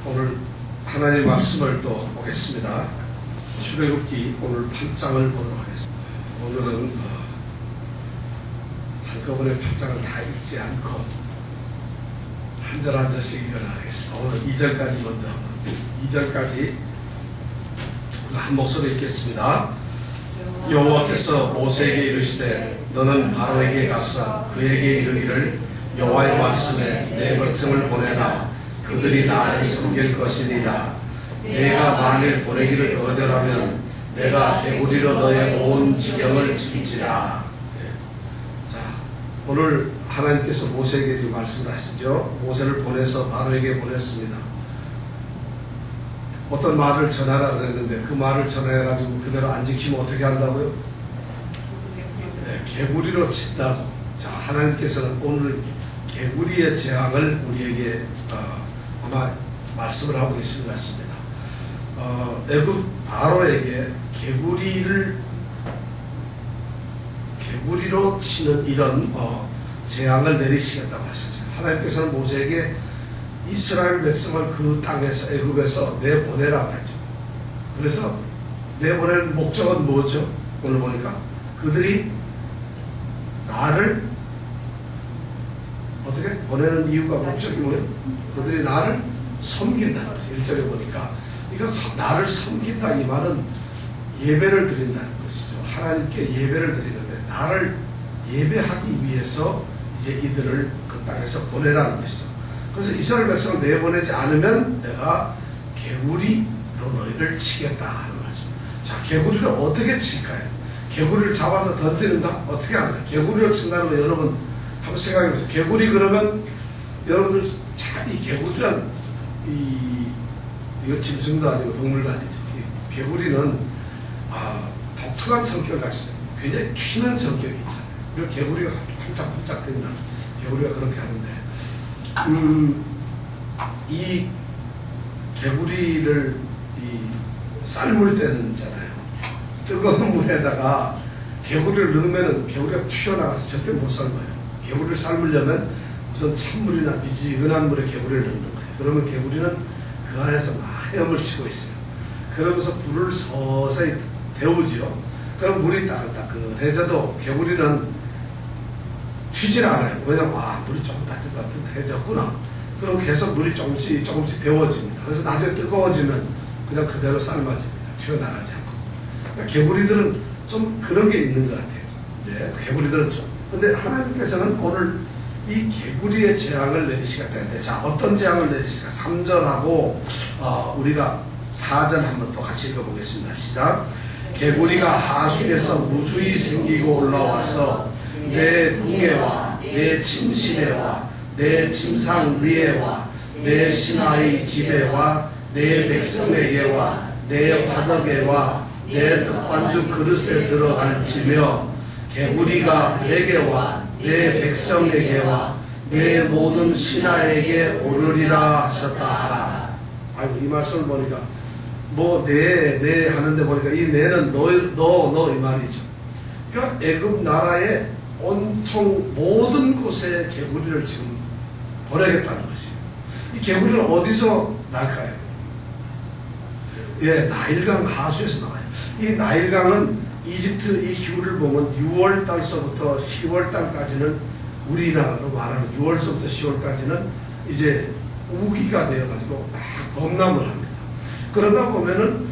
오늘 하나님의 말씀을 또 보겠습니다. 출애굽기 오늘 8장을 보도록 하겠습니다. 오늘은 한꺼번에 8장을 다 읽지 않고 한 절 한 절씩 읽어나가겠습니다. 오늘 2절까지 먼저 2절까지 한 목소리 읽겠습니다. 여호와께서 모세에게 이르시되 너는 바로에게 가서 그에게 이르기를 여호와의 말씀에 내 백성을 보내라. 그들이 나를 섬길 것이니라. 내가 만일 보내기를 거절하면 내가 개구리로 너의 온 지경을 칠지라. 자, 오늘 하나님께서 모세에게 지금 말씀을 하시죠. 모세를 보내서 바로에게 보냈습니다. 어떤 말을 전하라 그랬는데 그 말을 전해가지고 그대로 안 지키면 어떻게 한다고요? 네, 개구리로 친다고. 자, 하나님께서는 오늘 개구리의 재앙을 우리에게 아마 말씀을 하고 계신 것 같습니다. 애굽 바로에게 개구리로 치는 이런 재앙을 내리시겠다고 하셨어요. 하나님께서는 모세에게 이스라엘 백성을 그 땅에서 애굽에서 내보내라고 하죠. 그래서 내보낼 목적은 뭐죠? 오늘 보니까 그들이 나를 어떻게 보내는 이유가 목적이 뭐예요? 그들이 나를 섬긴다는 거죠. 1절에 보니까 이건 나를 섬긴다 이 말은 예배를 드린다는 것이죠. 하나님께 예배를 드리는데 나를 예배하기 위해서 이제 이들을 그 땅에서 보내라는 것이죠. 그래서 이스라엘 백성을 내보내지 않으면 내가 개구리로 너희를 치겠다 하는 거죠. 자, 개구리를 어떻게 칠까요? 개구리를 잡아서 던지는가? 어떻게 하는가? 개구리로 친다는 거 여러분 한번 생각해 보세요. 개구리 그러면 여러분들 참 이 개구리란 이거 짐승도 아니고 동물도 아니죠. 이 개구리는 독특한 성격을 가지고 있어요. 굉장히 튀는 성격이 있잖아요. 그리고 개구리가 활짝활짝 된다. 개구리가 그렇게 하는데 이 개구리를 삶을 때는 있잖아요. 뜨거운 물에다가 개구리를 넣으면 개구리가 튀어나가서 절대 못 삶아요. 개구리를 삶으려면 우선 찬물이나 미지근한 물에 개구리를 넣는 거예요. 그러면 개구리는 그 안에서 막 헤엄을 치고 있어요. 그러면서 불을 서서히 데우지요. 그럼 물이 따뜻해져도 개구리는 튀질 않아요. 왜냐면 물이 조금 따뜻해졌구나. 그럼 계속 물이 조금씩 데워집니다. 그래서 나중에 뜨거워지면 그냥 그대로 삶아집니다. 튀어나가지 않고. 그러니까 개구리들은 좀 그런 게 있는 것 같아요. 이제 개구리들은 좀. 근데 하나님께서는 오늘 이 개구리의 재앙을 내리시겠다 했는데, 자, 어떤 재앙을 내리실까? 3절하고 우리가 4절 한번 또 같이 읽어보겠습니다. 시작. 개구리가 하수에서 무수히 생기고 올라와서 내 궁에와 내 침실에와 내 침상 위에와 내 신하의 집에와 내 백성에게와 내 화덕에와 내 떡반죽 그릇에 들어갈지며 개구리가 내게와 내 백성에게와 내 모든 신하에게 오르리라 하셨다 하라. 아이고, 이 말씀을 보니까 내 하는데 보니까 이 내는 너 이 말이죠. 그러니까 애굽 나라의 온통 모든 곳에 개구리를 지금 보내겠다는 것이에요. 이 개구리는 어디서 날까요? 예, 나일강 하수에서 나와요. 이 나일강은 이집트 이 기후를 보면 6월 달서부터 10월 달까지는 우리나라로 말하는 6월서부터 10월까지는 이제 우기가 되어가지고 막 범람을 합니다. 그러다 보면은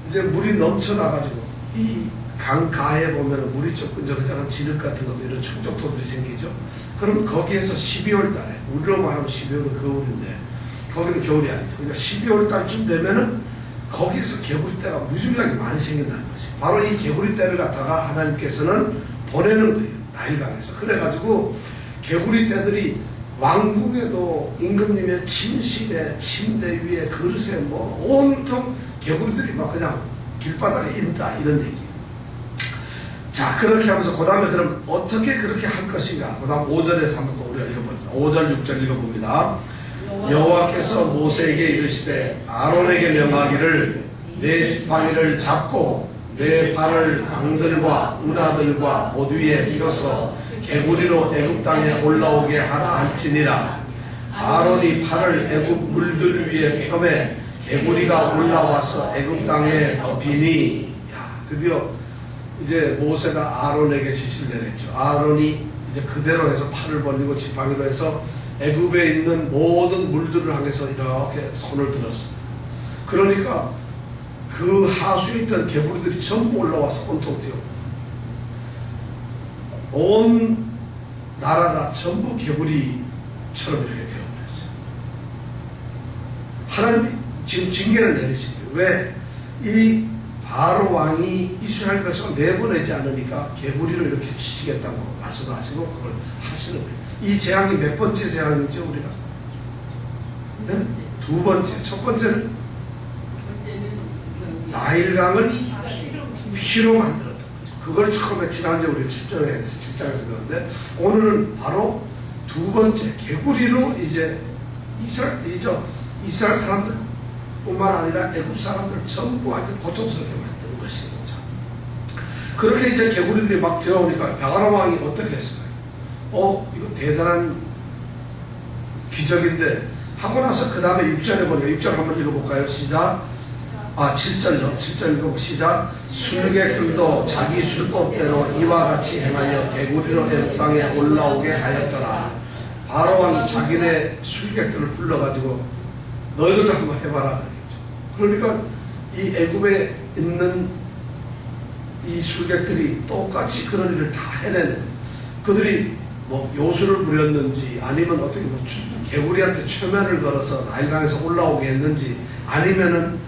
이제 물이 넘쳐나가지고 이 강가에 보면은 물이 좀 끈적끈적한 진흙 같은 것도 이런 충족토들이 생기죠. 그럼 거기에서 12월 달에, 우리로 말하면 12월은 겨울인데 거기는 겨울이 아니죠. 그러니까 12월 달쯤 되면은 거기에서 개구리떼가 무지하게 많이 생긴다는 것이. 바로 이 개구리떼를 갖다가 하나님께서는 보내는 거예요. 나일강에서. 그래가지고 개구리떼들이 왕궁에도 임금님의 침실에 침대 위에 그릇에 온통 개구리들이 막 그냥 길바닥에 있다 이런 얘기예요. 자, 그렇게 하면서 그 다음에 그럼 어떻게 그렇게 할 것인가. 그 다음 5절에서 한번 또 우리가 읽어봅니다. 5절 6절 읽어봅니다. 여호와께서 모세에게 이르시되 아론에게 명하기를 내 지팡이를 잡고 내 발을 강들과 운하들과 모두 위에 펴서 개구리로 애굽 땅에 올라오게 하라 할지니라. 아론이 팔을 애굽 물들 위에 펴매 개구리가 올라와서 애굽 땅에 덮이니. 야, 드디어 이제 모세가 아론에게 지시를 내렸죠. 아론이 이제 그대로 해서 팔을 벌리고 지팡이로 해서 애굽에 있는 모든 물들을 향해서 이렇게 손을 들었습니다. 그러니까 그 하수에 있던 개구리들이 전부 올라와서 온통 뛰어옵니다. 온 나라가 전부 개구리처럼 이렇게 되어버렸어요. 하나님이 지금 징계를 내리신 거예요. 왜? 이 바로 왕이 이스라엘 백성을 내보내지 않으니까 개구리로 이렇게 치시겠다고 말씀을 하시고 그걸 하시는 거예요. 이 재앙이 몇 번째 재앙이죠, 우리가? 네? 두 번째. 첫 번째는 나일강을 피로 만들었던 거죠. 그걸 처음에 지난주에 우리 7장에서 배웠는데, 오늘은 바로 두 번째 개구리로 이제 이스라엘 사람들 뿐만 아니라 애굽 사람들 전부 아주 고통스럽게 만드는 것이죠. 그렇게 이제 개구리들이 막 들어오니까 바로 왕이 어떻게 했을까요? 이거 대단한 기적인데 하고 나서 그 다음에 6절에 보니까 6절 한번 읽어볼까요? 시작. 7절요. 7절 읽어보고 시작. 술객들도 자기 술법대로 이와 같이 행하여 개구리로 애굽 땅에 올라오게 하였더라. 바로 왕이 자기네 술객들을 불러가지고 너희들도 한번 해봐라 그러겠죠. 그러니까 이 애굽에 있는 이 술객들이 똑같이 그런 일을 다 해내는 거예요. 그들이 뭐 요술을 부렸는지 아니면 어떻게 뭐 개구리한테 최면을 걸어서 나일강에서 올라오게 했는지 아니면은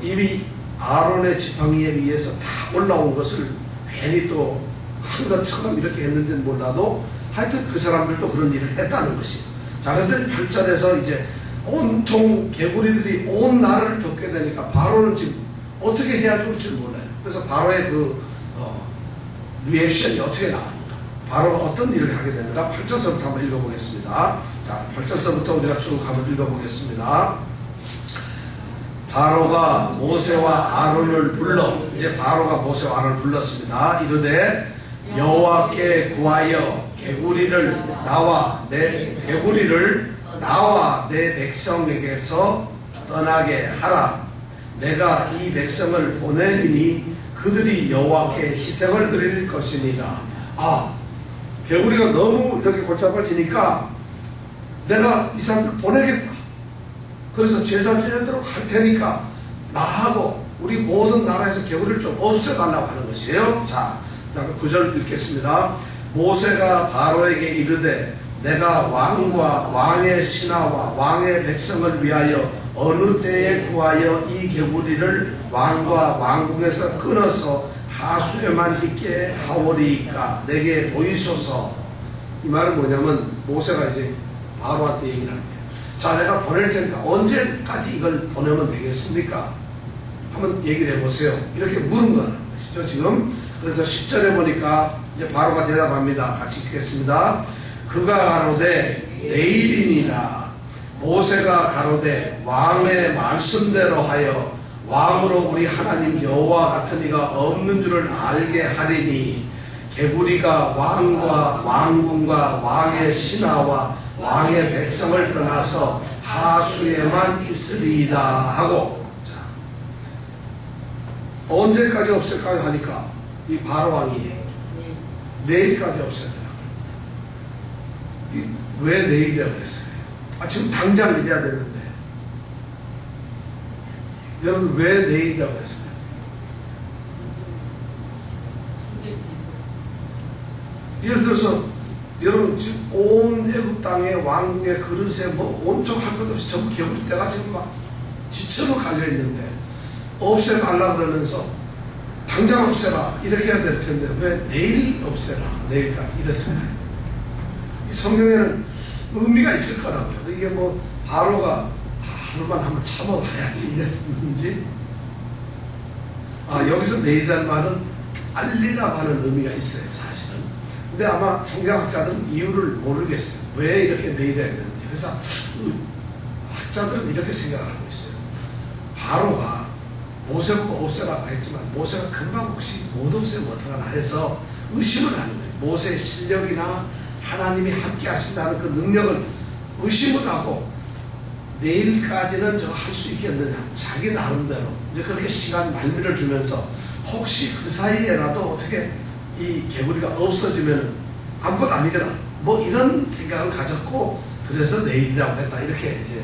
이미 아론의 지팡이에 의해서 다 올라온 것을 괜히 또 한 것처럼 이렇게 했는지는 몰라도 하여튼 그 사람들도 그런 일을 했다는 것이에요. 자, 그런데 8절에서 이제 온통 개구리들이 온 나라를 덮게 되니까 바로는 지금 어떻게 해야 좋을지 몰라요. 그래서 바로의 그 리액션이 어떻게 나갑니까? 바로가 어떤 일을 하게 되는가? 8절서부터 한번 읽어보겠습니다. 자, 8절서부터 우리가 쭉 한번 읽어보겠습니다. 바로가 모세와 아론을 불러, 이제 바로가 모세와 아론을 불렀습니다. 이르되 여호와께 구하여 개구리를 나와 내 백성에게서 떠나게 하라. 내가 이 백성을 보내리니 그들이 여호와께 희생을 드릴 것이니라. 개구리가 너무 이렇게 골짜기지니까 내가 이 사람들 보내겠다. 그래서 제사 지내도록 할 테니까 나하고 우리 모든 나라에서 개구리를 좀 없애달라고 하는 것이에요. 자, 그 다음에 9절 읽겠습니다. 모세가 바로에게 이르되 내가 왕과 왕의 신하와 왕의 백성을 위하여 어느 때에 구하여 이 개구리를 왕과 왕국에서 끊어서 하수에만 있게 하오리이까 내게 보이소서. 이 말은 뭐냐면 모세가 이제 바로한테 얘기를 하는 거예요. 자, 내가 보낼 테니까 언제까지 이걸 보내면 되겠습니까? 한번 얘기를 해보세요. 이렇게 물은 거라는 것이죠, 지금. 그래서 10절에 보니까 이제 바로가 대답합니다. 같이 읽겠습니다. 그가 가로되 내일이니라. 모세가 가로되 왕의 말씀대로 하여 왕으로 우리 하나님 여호와 같은 이가 없는 줄을 알게 하리니 개구리가 왕과 왕궁과 왕의 신하와 왕의 백성을 떠나서 하수에만 있으리이다 하고. 자, 언제까지 없앨까요 하니까 이 바로 왕이 내일까지 없애야 되나. 왜 내일이라고 그랬어요? 지금 당장 이래야 되는데 여러분 왜 내일이라고 했습니까? 예를 들어서 여러분 지금 온 애굽 땅에 왕궁의 그릇에 뭐 온통 할 것 없이 전부 개구리 떼가 지금 막 지처럼 갈려 있는데 없애달라 그러면서 당장 없애라 이렇게 해야 될 텐데 왜 내일 없애라 내일까지 이랬을까요? 이 성경에는 의미가 있을 거라고요. 이게 뭐 바로가 하루만 한번 참아봐야지 이랬는지 여기서 내일이라는 말은 알리라고 하는 의미가 있어요 사실은. 근데 아마 성경학자들은 이유를 모르겠어요. 왜 이렇게 내일이라 했는지. 그래서 학자들은 이렇게 생각을 하고 있어요. 바로가 모세보고 없애라고 했지만 모세가 금방 혹시 못 없애면 어떡하나 해서 의심을 하는 거예요. 모세의 실력이나 하나님이 함께 하신다는 그 능력을 의심을 하고 내일까지는 저 할 수 있겠느냐, 자기 나름대로 이제 그렇게 시간 말미를 주면서 혹시 그 사이에라도 어떻게 이 개구리가 없어지면 아무것도 아니거나 뭐 이런 생각을 가졌고, 그래서 내일이라고 했다, 이렇게 이제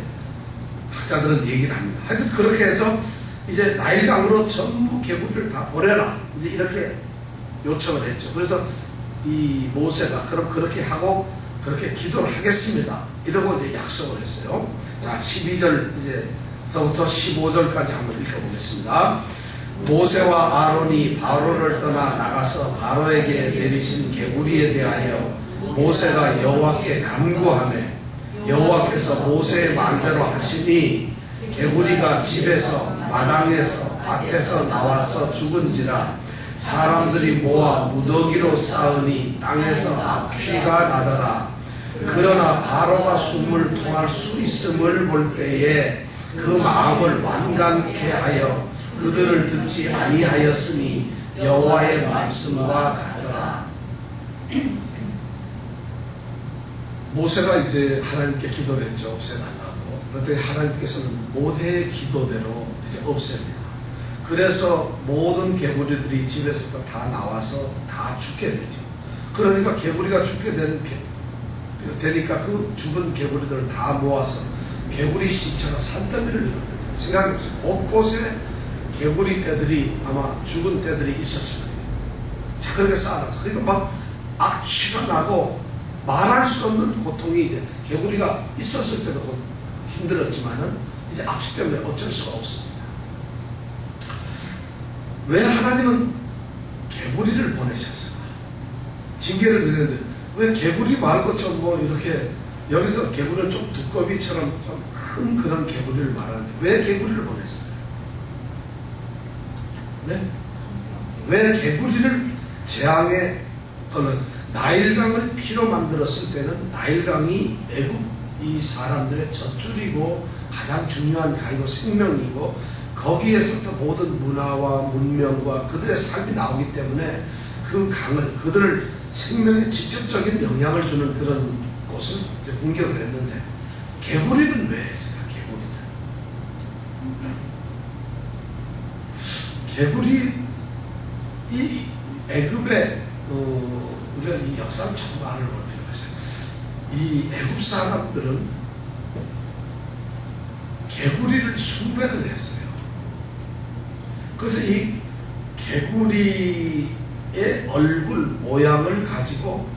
학자들은 얘기를 합니다. 하여튼 그렇게 해서 이제 나일강으로 전부 개구리를 다 보내라, 이제 이렇게 요청을 했죠. 그래서 이 모세가 그럼 그렇게 하고 그렇게 기도를 하겠습니다, 이러고 이제 약속을 했어요. 자, 12절 이제서부터 15절까지 한번 읽어보겠습니다. 모세와 아론이 바로를 떠나 나가서 바로에게 내리신 개구리에 대하여 모세가 여호와께 간구하매 여호와께서 모세의 말대로 하시니 개구리가 집에서 마당에서 밭에서 나와서 죽은지라 사람들이 모아 무더기로 쌓으니 땅에서 악취가 나더라. 그러나 바로가 숨을 통할 수 있음을 볼 때에 그 마음을 완강케 하여 그들을 듣지 아니하였으니 여호와의 말씀과 같더라. 모세가 이제 하나님께 기도를 했죠. 없애달라고. 그랬더니 하나님께서는 모세의 기도대로 이제 없앱니다. 그래서 모든 개구리들이 집에서부터 다 나와서 다 죽게 되죠. 그러니까 개구리가 죽게 되니까 그 죽은 개구리들을 다 모아서 개구리 시체가 산더미를 이루는, 생각해보세요. 곳곳에 개구리 떼들이, 아마 죽은 떼들이 있었을 거예요. 자, 그렇게 쌓아놔서. 그러니까 막 악취가 나고 말할 수 없는 고통이, 이제 개구리가 있었을 때도 힘들었지만은 이제 악취 때문에 어쩔 수가 없습니다. 왜 하나님은 개구리를 보내셨을까? 징계를 드리는데 왜 개구리 말고 좀 뭐 이렇게, 여기서 개구리는 좀 두꺼비처럼 좀 큰 그런 개구리를 말하는데 왜 개구리를 보냈을까요? 네? 왜 개구리를 재앙에 걸러서, 나일강을 피로 만들었을 때는 나일강이 애굽 이 사람들의 젖줄이고 가장 중요한 강이고 생명이고, 거기에서부터 모든 문화와 문명과 그들의 삶이 나오기 때문에 그 강을, 그들을 생명에 직접적인 영향을 주는 그런 곳을 이제 공격을 했는데, 개구리는 왜 했을까? 개구리, 이 애굽의 우리가 이 역사를 조금 알아볼 필요가 있어요. 이 애굽 사람들은 개구리를 숭배를 했어요. 그래서 이 개구리의 얼굴 모양을 가지고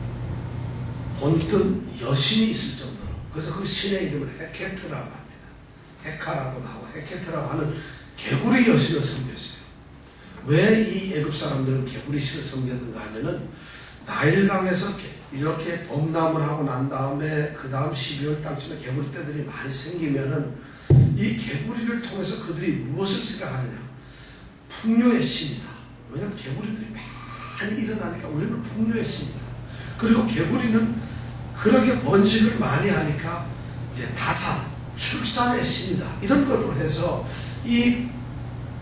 본뜬 여신이 있을 정도로, 그래서 그 신의 이름을 헤케트라고 합니다. 헤카라고도 하고 헤케트라고 하는 개구리 여신을 섬겼어요. 왜 이 애굽 사람들은 개구리 신을 섬겼는가 하면은, 나일강에서 이렇게 범람을 하고 난 다음에 그 다음 12월 달쯤에 개구리 떼들이 많이 생기면은 이 개구리를 통해서 그들이 무엇을 생각하느냐? 풍요의 신이다. 왜냐하면 개구리들이 많이 일어나니까 우리는 풍요의 신이다. 그리고 개구리는 그렇게 번식을 많이 하니까 이제 다산, 출산의 신이다. 이런 것으로 해서 이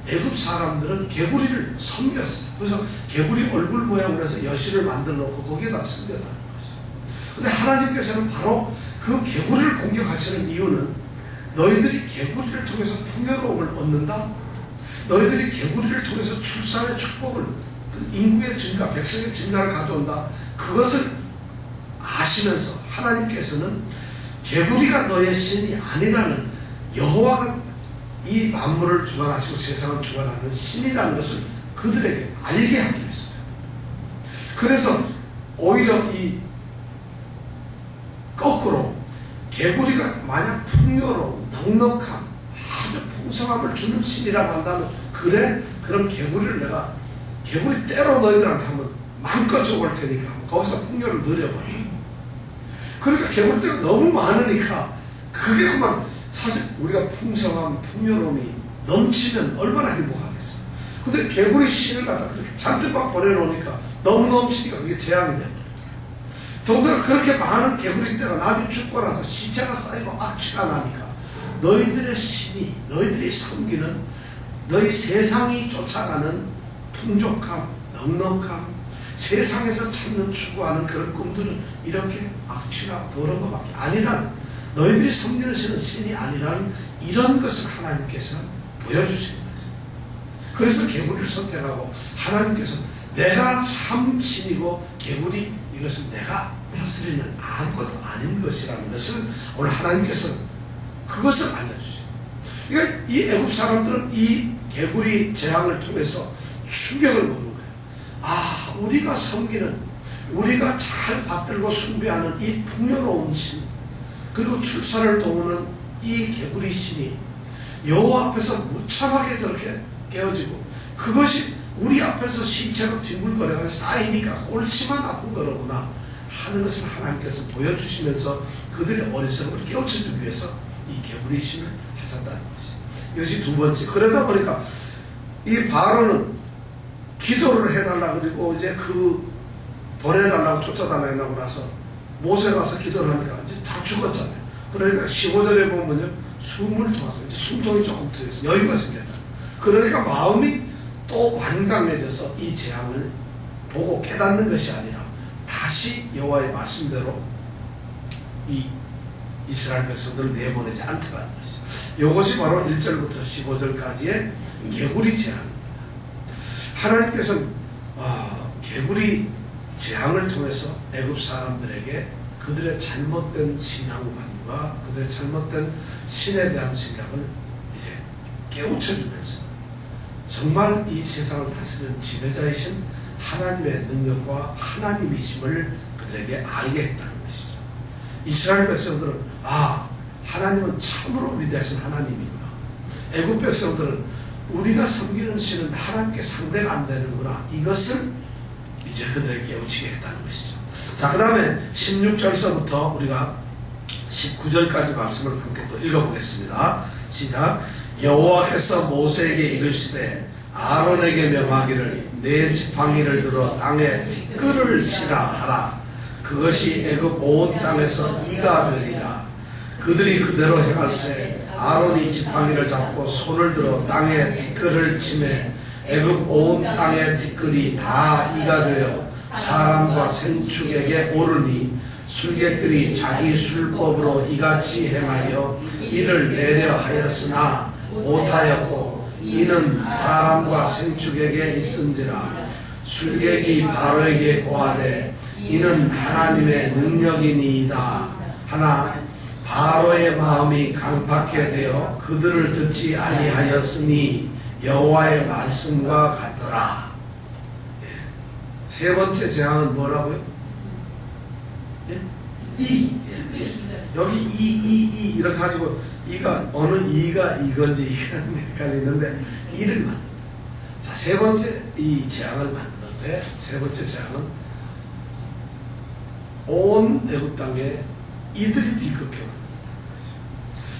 애굽 사람들은 개구리를 섬겼어요. 그래서 개구리 얼굴 모양으로 해서 여신을 만들어 놓고 거기에다 섬겼다는 거죠. 근데 하나님께서는 바로 그 개구리를 공격하시는 이유는, 너희들이 개구리를 통해서 풍요로움을 얻는다? 너희들이 개구리를 통해서 출산의 축복을, 인구의 증가, 백성의 증가를 가져온다? 그것을 아시면서 하나님께서는 개구리가 너의 신이 아니라는, 여호와가 이 만물을 주관하시고 세상을 주관하는 신이라는 것을 그들에게 알게 하기로 했습니다. 그래서 오히려 이 거꾸로 개구리가 만약 풍요로움, 넉넉함, 아주 풍성함을 주는 신이라고 한다면, 그래? 그럼 개구리를 내가 개구리 떼로 너희들한테 한번 마음껏 줘볼 테니까 거기서 풍요를 누려봐. 그러니까 개구리 떼가 너무 많으니까 그게 그만, 사실 우리가 풍성함, 풍요로움이 넘치면 얼마나 행복하겠어. 근데 개구리 신을 갖다 그렇게 잔뜩 막 보내놓으니까 너무 넘치니까 그게 재앙이 돼버려요. 더군다나 그렇게 많은 개구리 떼가 나중에 죽고 나서 시체가 쌓이고 악취가 나니까 너희들의 신이, 너희들이 섬기는, 너희 세상이 쫓아가는 풍족함, 넉넉함, 세상에서 찾는 추구하는 그런 꿈들은 이렇게 악취나 더러운 것밖에 아니라는, 너희들이 섬기는 신은 신이 아니라는 이런 것을 하나님께서 보여주시는 거죠. 그래서 개구리를 선택하고 하나님께서 내가 참 신이고 개구리 이것은 내가 다스리는 아무것도 아닌 것이라는 것을 오늘 하나님께서 그것을 알려주세요. 그러니까 이 애굽 사람들은 이 개구리 재앙을 통해서 충격을 먹는 거예요. 아, 우리가 섬기는, 우리가 잘 받들고 숭배하는 이 풍요로운 신, 그리고 출산을 도우는 이 개구리 신이 여호와 앞에서 무참하게 저렇게 깨어지고, 그것이 우리 앞에서 신체로 뒹굴거려서 쌓이니까 골치만 아픈 거로구나 하는 것을 하나님께서 보여주시면서 그들의 어리석음을 깨우쳐주기 위해서 이 개구리 신을 하셨다는 것이, 이것이 두 번째. 그러다 보니까 이 바로는 기도를 해달라, 그리고 이제 그 보내달라고 쫓아달라고 하고 나서 모세 가서 기도를 하니까 이제 다 죽었잖아요. 그러니까 15절에 보면요, 숨을 통해서 이제 숨통이 조금 트여서 여유가 생겼다. 그러니까 마음이 또 완강해져서 이 재앙을 보고 깨닫는 것이 아니라 다시 여호와의 말씀대로 이 이스라엘 백성들을 내보내지 않더라는 것이죠. 이것이 바로 1절부터 15절까지의 개구리 재앙입니다. 하나님께서는 개구리 재앙을 통해서 애굽 사람들에게 그들의 잘못된 신앙관과 그들의 잘못된 신에 대한 생각을 이제 깨우쳐주면서 정말 이 세상을 다스리는 지배자이신 하나님의 능력과 하나님이심을 그들에게 알게 했다는 것이죠. 이스라엘 백성들은 하나님은 참으로 위대하신 하나님이구나. 애굽 백성들은 우리가 섬기는 신은 하나님께 상대가 안 되는구나. 이것을 이제 그들에게 깨우치게 했다는 것이죠. 자, 그 다음에 16절서부터 우리가 19절까지 말씀을 함께 또 읽어보겠습니다. 시작. 여호와께서 모세에게 이르시되 아론에게 명하기를 내 지팡이를 들어 땅에 티끌을 치라 하라. 그것이 애굽 온 땅에서 이가 되리라. 그들이 그대로 행할세 아론이 지팡이를 잡고 손을 들어 땅에 티끌을 치매 애굽 온 땅의 티끌이 다 이가 되어 사람과 생축에게 오르니 술객들이 자기 술법으로 이같이 행하여 이를 내려 하였으나 못하였고 이는 사람과 생축에게 있은지라. 술객이 바로에게 고하되 이는 하나님의 능력이니이다 하나 바로의 마음이 강팍해 되어 그들을 듣지 아니하였으니 여호와의 말씀과 같더라. 세 번째 재앙은 뭐라고요? 여기 이 이렇게 가지고 이가 어느 이가 이건지 헷갈리는데 이를 만든다. 자, 세 번째 이 재앙을 만드는데 세 번째 재앙은 온 애굽 땅에 이들이 뒤섞여 만든다는 거죠.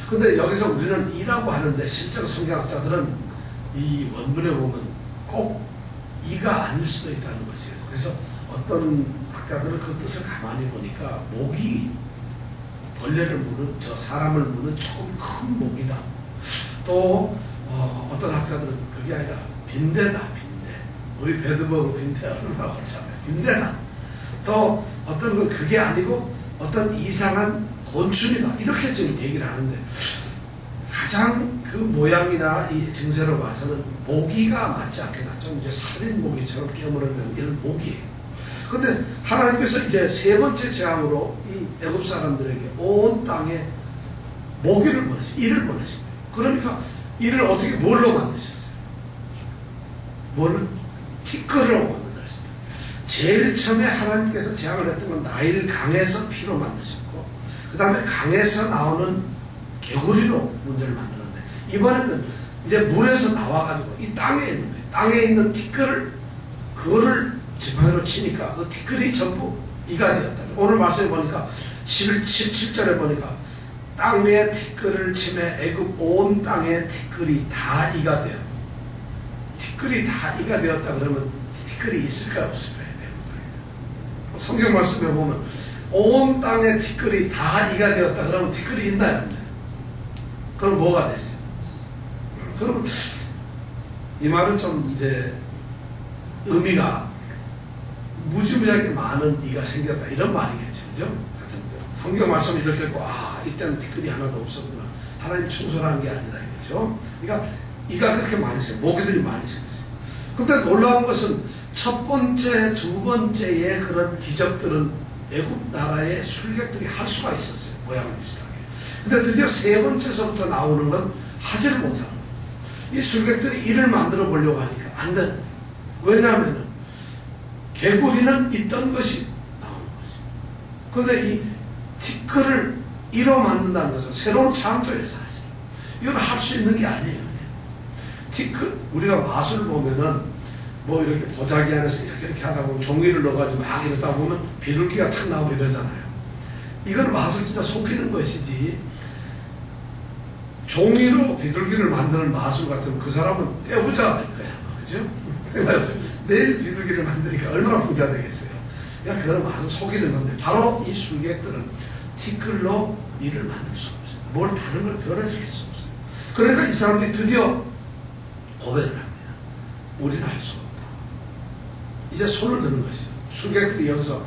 근데 여기서 우리는 이라고 하는데 실제로 성경학자들은 이 원문에 보면 꼭 이가 아닐 수도 있다는 것이에요. 그래서 어떤 학자들은 그 뜻을 가만히 보니까 목이 벌레를 무는, 저 사람을 무는 조금 큰 목이다. 또 어떤 학자들은 그게 아니라 빈대다, 빈대. 우리 배드버그 빈대 얼마나 많잖아요. 빈대다. 또 어떤 건 그게 아니고 어떤 이상한 곤충이다. 이렇게 지금 얘기를 하는데 가장 그 모양이나 이 증세로 봐서는 모기가 맞지 않겠나. 좀 이제 살인 모기처럼 깨물어내는 이런 모기예요. 근데 하나님께서 이제 세 번째 재앙으로 이 애굽 사람들에게 온 땅에 모기를 보내셨어요. 이를 보내신 거예요. 그러니까 이를 어떻게 뭘로 만드셨어요? 티끌로 만들었습니다. 제일 처음에 하나님께서 재앙을 했던 건 나일 강에서 피로 만드셨고, 그 다음에 강에서 나오는 개구리로 문제를 만들었는데, 이번에는 이제 물에서 나와가지고 이 땅에 있는 거예요. 땅에 있는 티끌을, 그거를 지팡이로 치니까 그 티끌이 전부 이가 되었다. 오늘 말씀에 보니까 17절에 보니까 땅 위에 티끌을 치매 애굽 온 땅에 티끌이 다 이가 되어. 티끌이 다 이가 되었다 그러면 티끌이 있을까 없을까요? 애굽 땅에. 성경 말씀에 보면 온 땅에 티끌이 다 이가 되었다 그러면 티끌이 있나요? 그럼 뭐가 됐어요? 그러면 이 말은 좀 이제 의미가 무지무지하게 많은 이가 생겼다 이런 말이겠죠. 그죠? 성경 말씀을 이렇게 읽고 이때는 티끌이 하나도 없었구나. 하나님 청소를 한 게 아니라 이거죠. 그러니까 이가 그렇게 많이 생겼어요. 모기들이 많이 생겼어요. 근데 놀라운 것은 첫 번째, 두 번째의 그런 기적들은 애굽 나라의 술객들이 할 수가 있었어요. 모양을 비슷하게. 근데 드디어 세 번째서부터 나오는 건 하지를 못하는 거예요. 이 술객들이 이를 만들어 보려고 하니까 안 되는 거예요. 왜냐하면 개구리는 있던 것이 나오는 거죠. 그런데 이 티끌을 이로 만든다는 것은 새로운 창조의 사실. 이건 할 수 있는 게 아니에요. 티끌, 우리가 마술 보면은 뭐 이렇게 보자기 안에서 이렇게 하다 보면 종이를 넣어가지고 막 이러다 보면 비둘기가 탁 나오고 이러잖아요. 이건 마술 진짜 속이는 것이지, 종이로 비둘기를 만드는 마술 같으면 그 사람은 떼부자가 될 거야. 그죠? 그래서 매일 비둘기를 만드니까 얼마나 부자 되겠어요. 그냥 그건 마술 속이는 건데, 바로 이 술객들은 티끌로 일을 만들 수 없어요. 뭘 다른 걸 변화시킬 수 없어요. 그러니까 이 사람들이 드디어 고백을 합니다. 우리는 할 수 없다. 이제 손을 드는 것이죠. 술객들이 여기서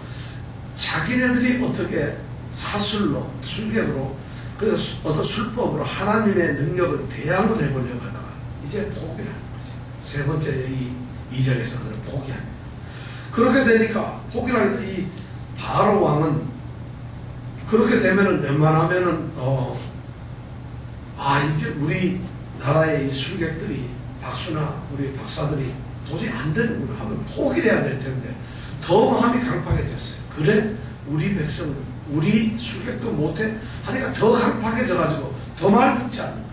자기네들이 어떻게 사술로, 술객으로, 그래서 어떤 술법으로 하나님의 능력을 대항을 해보려고 하다가 이제 포기를 하는 거죠. 세 번째 이 2절에서 그를 포기합니다. 그렇게 되니까 포기를 하니까 이 바로 왕은 그렇게 되면은 웬만하면은 이제 우리 나라의 이 술객들이, 박수나 우리 박사들이 도저히 안 되는구나 하면 포기를 해야 될 텐데 더 마음이 강팍해졌어요. 그래? 우리 백성은, 우리 술객도 못해? 하니까 더 강팍해져가지고 더 말 듣지 않는 거예요.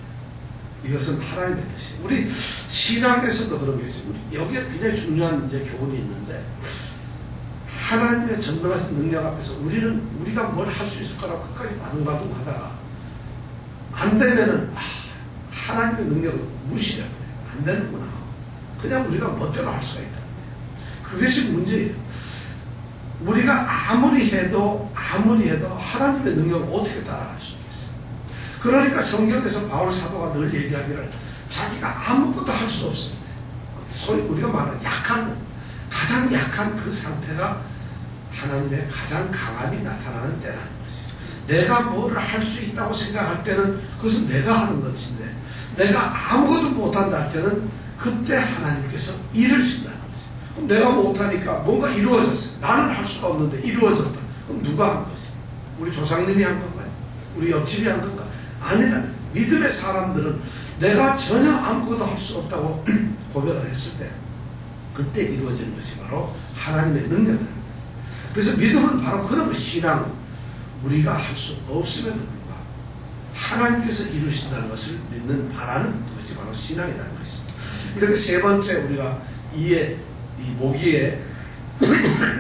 이것은 하나님의 뜻이. 우리 신앙에서도 그런 게 있어요. 여기에 굉장히 중요한 이제 교훈이 있는데, 하나님의 전능하신 능력 앞에서 우리가 뭘 할 수 있을 거라고 끝까지 바둥바둥 하다가 안 되면은 하나님의 능력을 무시해요. 안 되는구나. 그냥 우리가 멋대로 할 수가 있다는 거예요. 그것이 문제예요. 우리가 아무리 해도 하나님의 능력을 어떻게 따라갈 수 있겠어요. 그러니까 성경에서 바울 사도가 늘 얘기하기를 자기가 아무것도 할 수 없을 때, 소위 우리가 말하는 가장 약한 그 상태가 하나님의 가장 강함이 나타나는 때라는 것이죠. 내가 뭐를 할 수 있다고 생각할 때는 그것은 내가 하는 것인데, 내가 아무것도 못한다 할 때는 그때 하나님께서 일을 신다는 거죠. 그럼 내가 못하니까 뭔가 이루어졌어요. 나는 할 수가 없는데 이루어졌다. 그럼 누가 한 거지? 우리 조상님이 한 건가요? 우리 옆집이 한 건가? 아니라 믿음의 사람들은 내가 전혀 아무것도 할 수 없다고 고백을 했을 때 그때 이루어지는 것이 바로 하나님의 능력이라는 거죠. 그래서 믿음은 바로 그런 것. 신앙은 우리가 할 수 없음에도 불구하고 하나님께서 이루신다는 것을 믿는, 바라는 그것이 바로 신앙이라는 것이죠. 이렇게 세 번째 우리가 이 모기의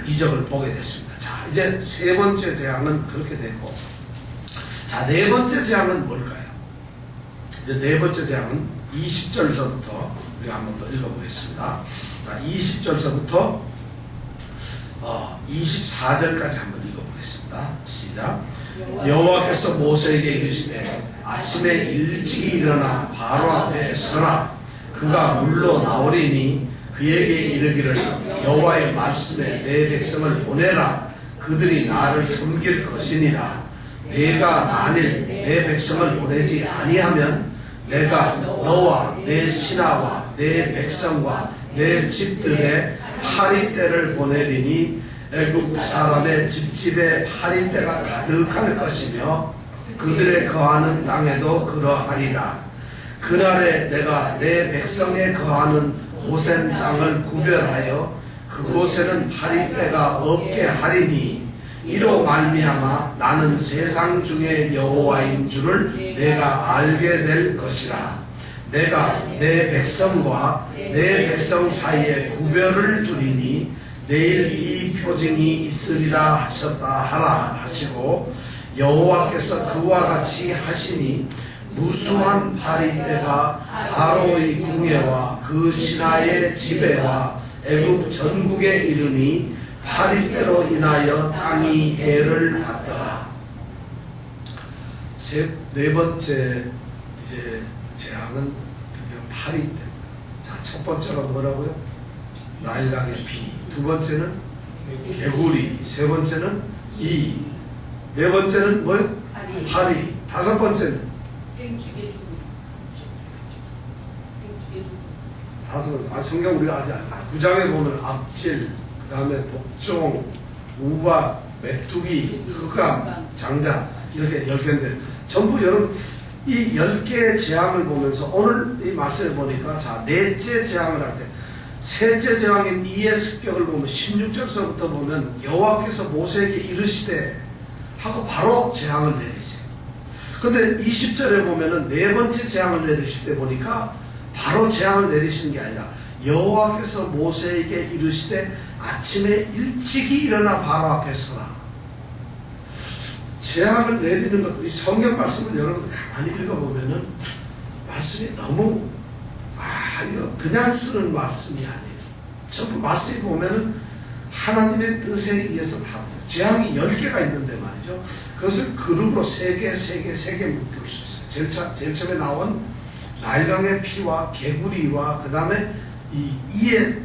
이적을 보게 됐습니다. 자, 이제 세 번째 재앙은 그렇게 됐고, 자, 네 번째 재앙은 뭘까요? 이제 네 번째 재앙은 20절서부터 우리가 한번 더 읽어보겠습니다. 자, 20절서부터 24절까지 한번 읽어보겠습니다. 시작. 여호와께서 모세에게 이르시되 아침에 일찍이 일어나 바로 앞에 서라. 그가 물로 나오리니 그에게 이르기를 여호와의 말씀에 내 백성을 보내라. 그들이 나를 섬길 것이니라. 내가 만일 내 백성을 보내지 아니하면 내가 너와 내 신하와 내 백성과 내 집들의 파리떼를 보내리니 애굽 사람의 집집에 파리떼가 가득할 것이며 그들의 거하는 땅에도 그러하리라. 그날에 내가 내 백성에 거하는 고센 땅을 구별하여 그곳에는 파리떼가 없게 하리니 이로 말미암아 나는 세상 중에 여호와인 줄을 내가 알게 될 것이라. 내가 내 백성과 내 백성 사이에 구별을 두리니 내일 이 표징이 있으리라 하셨다 하라 하시고, 여호와께서 그와 같이 하시니 무수한 파리떼가 바로의 궁예와 그 신하의 지배와 애굽 전국에 이르니 파리떼로 인하여 땅이 해를 받더라. 네 번째 이제 재앙은 드디어 파리떼입니다. 자, 첫 번째가 뭐라고요? 나일강의 비. 두 번째는 개구리. 세 번째는 이 네 번째는 뭐요? 파리. 파리. 다섯 번째는 생죽의 죽음. 생죽의 죽음. 다섯 번째. 성경 우리가 아직 안. 9장에 보면 악질, 그 다음에 독종, 우박, 메뚜기, 흑암, 장자 이렇게 10개인데 전부 여러분 이 10개의 재앙을 보면서 오늘 이 말씀을 보니까 자 넷째 재앙을 할 때 셋째 재앙인 이의 습격을 보면 16절서부터 보면 여호와께서 모세에게 이르시되 하고 바로 재앙을 내리세요. 근데 20절에 보면은 네 번째 재앙을 내리실 때 보니까 바로 재앙을 내리시는 게 아니라 여호와께서 모세에게 이르시되 아침에 일찍이 일어나 바로 앞에 서라. 재앙을 내리는 것도 이 성경 말씀을 여러분들 가만히 읽어보면은 말씀이 너무 이거 그냥 쓰는 말씀이 아니에요. 전부 말씀이 보면은 하나님의 뜻에 의해서 다 재앙이 10개가 있는데 말이죠. 그것을 그룹으로 3개 묶을 수 있어요. 제일 처음에 나온 나일강의 피와 개구리와 그 다음에 이의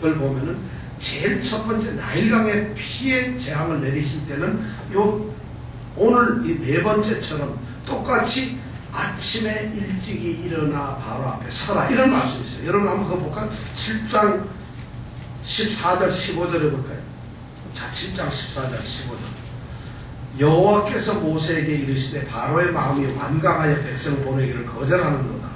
걸 보면은 제일 첫 번째 나일강의 피의 재앙을 내리실 때는 오늘 이 네 번째처럼 똑같이 아침에 일찍이 일어나 바로 앞에 서라 이런 말씀이 있어요. 여러분 한번 그거 볼까요? 7장 14절 15절에 볼까요? 자 7장 14절 15절 여호와께서 모세에게 이르시되 바로의 마음이 완강하여 백성을 보내기를 거절하는도다.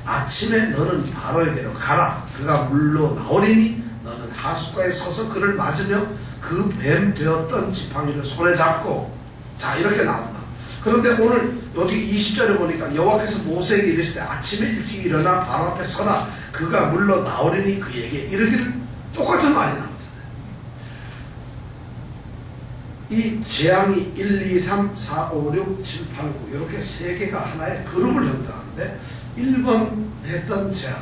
아침에 너는 바로에게로 가라. 그가 물로 나오리니 너는 하숫가에 서서 그를 맞으며 그 뱀 되었던 지팡이를 손에 잡고 자 이렇게 나온다. 그런데 오늘 여기 20절에 보니까 여호와께서 모세에게 이르시되 아침에 일찍 일어나 바로 앞에 서라. 그가 물로 나오리니 그에게 이르기를 똑같은 말이 나오잖아요. 이 재앙이 1, 2, 3, 4, 5, 6, 7, 8, 9 이렇게 세 개가 하나의 그룹을 형성하는데 1번 했던 재앙,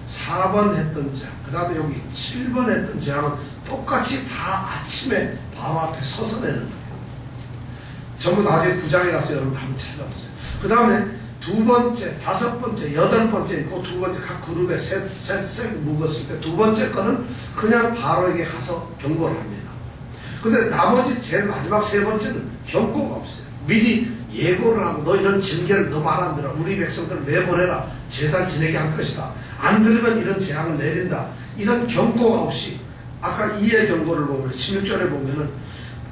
4번 했던 재앙, 그 다음에 여기 7번 했던 재앙은 똑같이 다 아침에 바로 앞에 서서 내는 거예요. 전부 나중에 9장에 가서 여러분 한번 찾아보세요. 그 다음에 두 번째, 다섯 번째, 여덟 번째 그 두 번째 각 그룹에 셋 묵었을 때 두 번째 거는 그냥 바로에게 가서 경고를 합니다. 근데 나머지 제일 마지막 세 번째는 경고가 없어요. 미리 예고를 하고 너 이런 징계를 너 말 안 들어 우리 백성들을 내보내라. 제사를 지내게 할 것이다. 안 들으면 이런 재앙을 내린다. 이런 경고가 없이 아까 이의 경고를 보면 16절에 보면은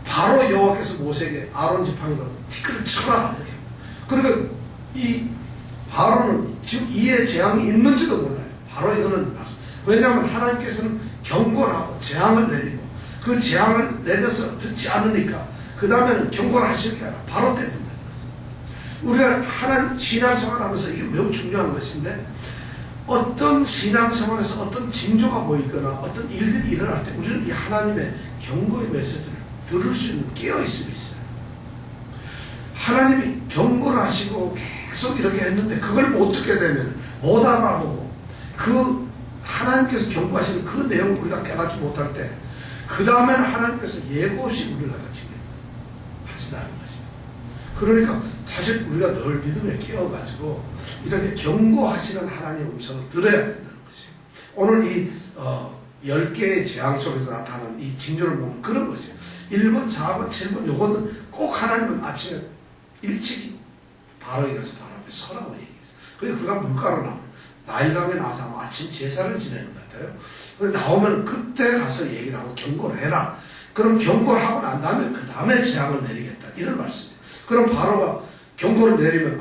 바로 여호와께서 모세에게 아론 지팡이로 티끌을 쳐라 이렇게. 그러니까 이 바로는 지금 이의 재앙이 있는지도 몰라요. 바로 이거는 왜냐하면 하나님께서는 경고를 하고 재앙을 내리고 그 재앙을 내려서 듣지 않으니까 그 다음에는 경고를 하시는 게 아니라 바로 때린다는 거죠. 우리가 하나님 신앙생활 하면서 이게 매우 중요한 것인데 어떤 신앙생활에서 어떤 징조가 보이거나 어떤 일들이 일어날 때 우리는 이 하나님의 경고의 메시지를 들을 수 있는 깨어있음이 있어요. 하나님이 경고를 하시고 계속 이렇게 했는데 그걸 못 듣게 되면 못 알아보고 그 하나님께서 경고하시는 그 내용을 우리가 깨닫지 못할 때 그 다음에는 하나님께서 예고 없이 우리를 갖다 지게 하신다는 것이에요. 그러니까 사실 우리가 늘 믿음에 깨어가지고 이렇게 경고하시는 하나님의 음성을 들어야 된다는 것이에요. 오늘 이 10개의 재앙 속에서 나타나는 이 징조를 보면 그런 것이에요. 1번, 4번, 7번 요거는 꼭 하나님은 아침에 일찍이 바로 일어나서 바로 앞에 서라고 얘기했어요. 그래서 그가 물가로 나오면 나일강에 나와서 아침 제사를 지내는 것 같아요. 근데 나오면 그때 가서 얘기를 하고 경고를 해라. 그럼 경고를 하고 난 다음에 그 다음에 재앙을 내리겠다 이런 말씀이에요. 그럼 바로가 경고를 내리면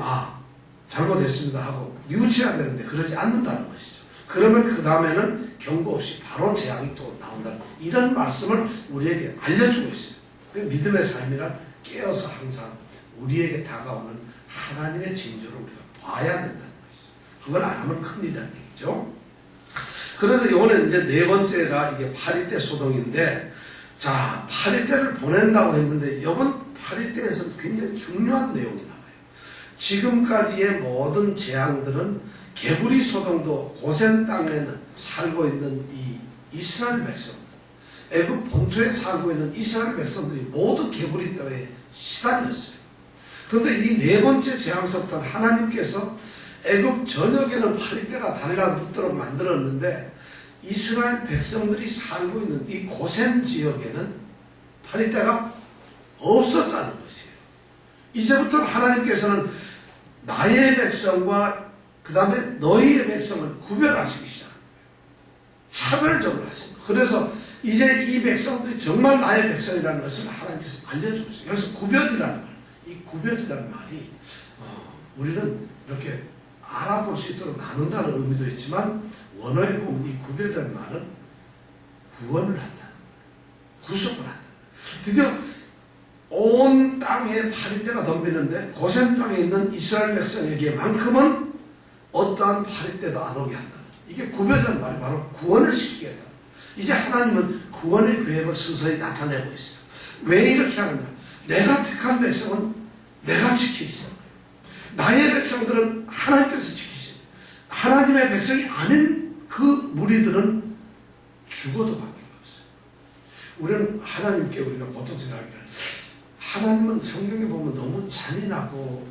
잘못했습니다 하고 뉘우쳐야 되는데 그러지 않는다는 것이죠. 그러면 그 다음에는 경고 없이 바로 재앙이 또 나온다는 이런 말씀을 우리에게 알려주고 있어요. 믿음의 삶이란 깨어서 항상 우리에게 다가오는 하나님의 징조를 우리가 봐야 된다는 것이죠. 그걸 안 하면 큰일이라는 얘기죠. 그래서 이번에 이제 네 번째가 이게 파리떼 소동인데, 자, 파리떼를 보낸다고 했는데, 이번 파리떼에서는 굉장히 중요한 내용이 나와요. 지금까지의 모든 재앙들은 개구리 소동도 고센 땅에 살고 있는 이 이스라엘 백성들, 애굽 본토에 살고 있는 이스라엘 백성들이 모두 개구리 떼에 시달렸어요. 그런데 이 네 번째 재앙서부터는 하나님께서 애굽 전역에는 파리떼가 달라붙도록 만들었는데 이스라엘 백성들이 살고 있는 이 고센 지역에는 파리떼가 없었다는 거예요. 이제부터 하나님께서는 나의 백성과 그 다음에 너희의 백성을 구별하시기 시작합니다. 차별적으로 하십니다. 그래서 이제 이 백성들이 정말 나의 백성이라는 것을 하나님께서 알려주고 있어요. 그래서 구별이라는 말, 이 구별이라는 말이 우리는 이렇게 알아볼 수 있도록 나눈다는 의미도 있지만, 원어에 보면 이 구별이라는 말은 구원을 한다, 구속을 한다. 드디어 온 땅에 파리떼가 덤비는데 고센 땅에 있는 이스라엘 백성에게만큼은 어떠한 파리떼도 안 오게 한다. 이게 구별이라는 말이 바로 구원을 시키겠다. 이제 하나님은 구원의 계획을 서서히 나타내고 있어요. 왜 이렇게 하느냐? 내가 택한 백성은 내가 지키시죠. 나의 백성들은 하나님께서 지키시죠. 하나님의 백성이 아닌 그 무리들은 죽어도 관계가 없어요. 우리는 하나님께 우리가 보통 생각하기를, 하나님은 성경에 보면 너무 잔인하고,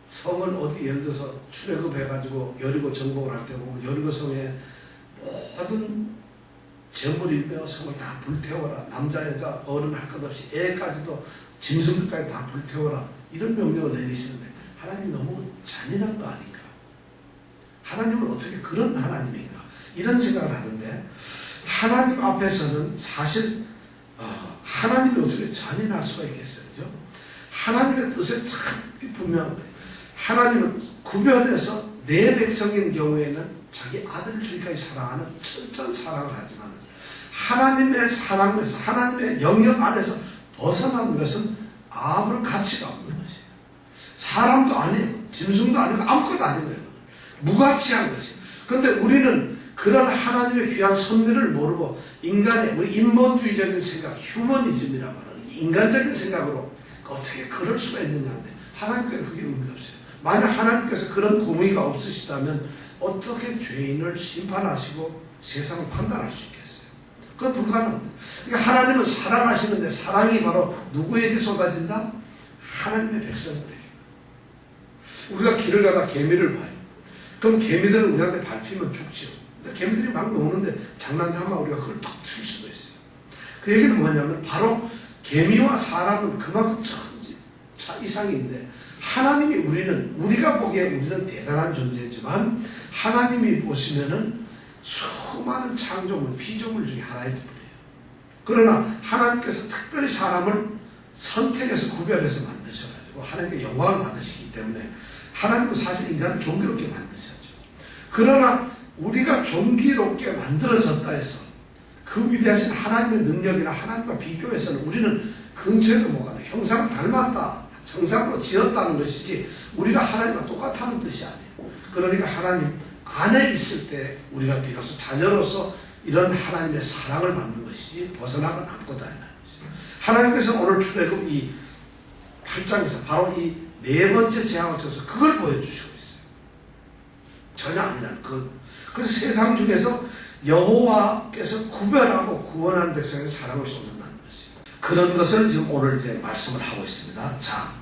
성을 어디 예를 들어서 출애굽해가지고 여리고 정복을 할 때 보면 여리고 성에 모든 재물이며 성을 다 불태워라, 남자 여자 어른 할 것 없이 애까지도 짐승들까지 다 불태워라, 이런 명령을 내리시는데 하나님이 너무 잔인한 거 아닌가? 하나님은 어떻게 그런 하나님인가? 이런 생각을 하는데, 하나님 앞에서는 사실 하나님이 어떻게 잔인할 수가 있겠어요? 그죠? 하나님의 뜻에 참 분명한 거예요. 하나님은 구별해서 내 백성인 경우에는 자기 아들을 주기까지 사랑하는 철저한 사랑을 하지만, 하나님의 사랑에서, 하나님의 영역 안에서 벗어난 것은 아무런 가치가 없는 것이에요. 사람도 아니에요. 짐승도 아니고 아무것도 아니에요. 무가치한 것이에요. 그런데 우리는 그런 하나님의 귀한 섭리를 모르고 인간의, 우리 인본주의적인 생각, 휴머니즘이라고 하는 인간적인 생각으로 어떻게 그럴 수가 있느냐인데, 하나님께는 그게 의미가 없어요. 만약 하나님께서 그런 공의가 없으시다면 어떻게 죄인을 심판하시고 세상을 판단할 수 있겠어요? 그건 불가능합니다. 그러니까 하나님은 사랑하시는데 사랑이 바로 누구에게 쏟아진다? 하나님의 백성들에게. 우리가 길을 가다 개미를 봐요. 그럼 개미들은 우리한테 밟히면 죽죠. 근데 개미들이 막 노는데 장난삼아 우리가 그걸 툭 칠 수도 있어요. 그 얘기는 뭐냐면, 바로 개미와 사람은 그만큼 천지 차 이상인데, 하나님이 우리가 보기에 우리는 대단한 존재지만, 하나님이 보시면은 수많은 창조물, 피조물 중에 하나일 뿐이에요. 그러나 하나님께서 특별히 사람을 선택해서 구별해서 만드셔가지고 하나님께 영광을 받으시기 때문에, 하나님은 사실 인간을 존귀롭게 만드셨죠. 그러나 우리가 존귀롭게 만들어졌다 해서 그 위대하신 하나님의 능력이나 하나님과 비교해서는 우리는 근처에도 못 가는, 형상을 닮았다, 정상으로 지었다는 것이지 우리가 하나님과 똑같다는 뜻이 아니에요. 그러니까 하나님 안에 있을 때 우리가 비로소 자녀로서 이런 하나님의 사랑을 받는 것이지 벗어나면 안고 다니는 것이죠. 하나님께서 오늘 출애굽 이 8장에서 바로 이 네 번째 재앙을 통해서 그걸 보여주시고 있어요. 전혀 아니라는 그. 그래서 세상 중에서 여호와께서 구별하고 구원하는 백성의 사랑을 쏟는다는 것이죠. 그런 것을 지금 오늘 이제 말씀을 하고 있습니다. 자,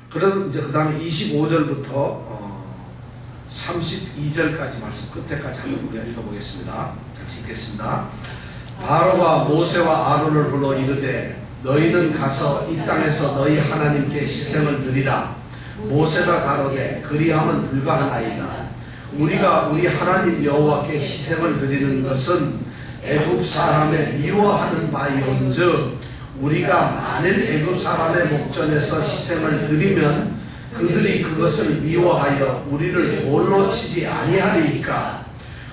그럼 이제 그 다음에 25절부터 32절까지 말씀 끝에까지 한번 우리가 읽어보겠습니다. 같이 읽겠습니다. 바로가 모세와 아론을 불러 이르되, 너희는 가서 이 땅에서 너희 하나님께 희생을 드리라. 모세가 가로되, 그리함은 불가하나이다. 우리가 우리 하나님 여호와께 희생을 드리는 것은 애굽 사람의 미워하는 바이온즉, 우리가 만일 애굽 사람의 목전에서 희생을 드리면 그들이 그것을 미워하여 우리를 돌로 치지 아니하리이까.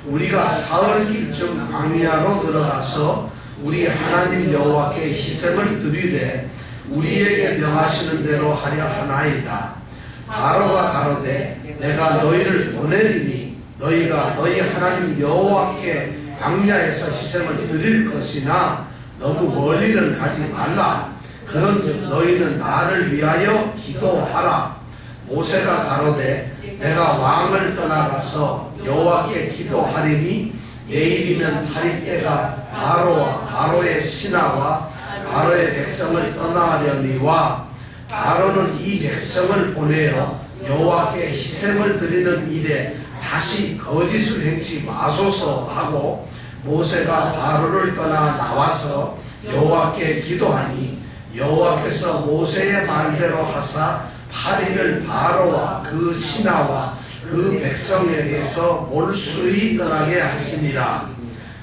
우리가 사흘길쯤 광야로 들어가서 우리 하나님 여호와께 희생을 드리되 우리에게 명하시는 대로 하려 하나이다. 바로가 가로되, 내가 너희를 보내리니 너희가 너희 하나님 여호와께 광야에서 희생을 드릴 것이나 너무 멀리는 가지 말라. 그런즉 너희는 나를 위하여 기도하라. 모세가 가로되, 내가 왕을 떠나가서 여호와께 기도하리니 내일이면 파리떼가 바로와 바로의 신하와 바로의 백성을 떠나려니와, 바로는 이 백성을 보내어 여호와께 희생을 드리는 일에 다시 거짓을 행치 마소서 하고, 모세가 바로를 떠나 나와서 여호와께 기도하니 여호와께서 모세의 말대로 하사 8일을 바로와 그 신하와 그 백성에게서 몰수히 떠나게 하시니라.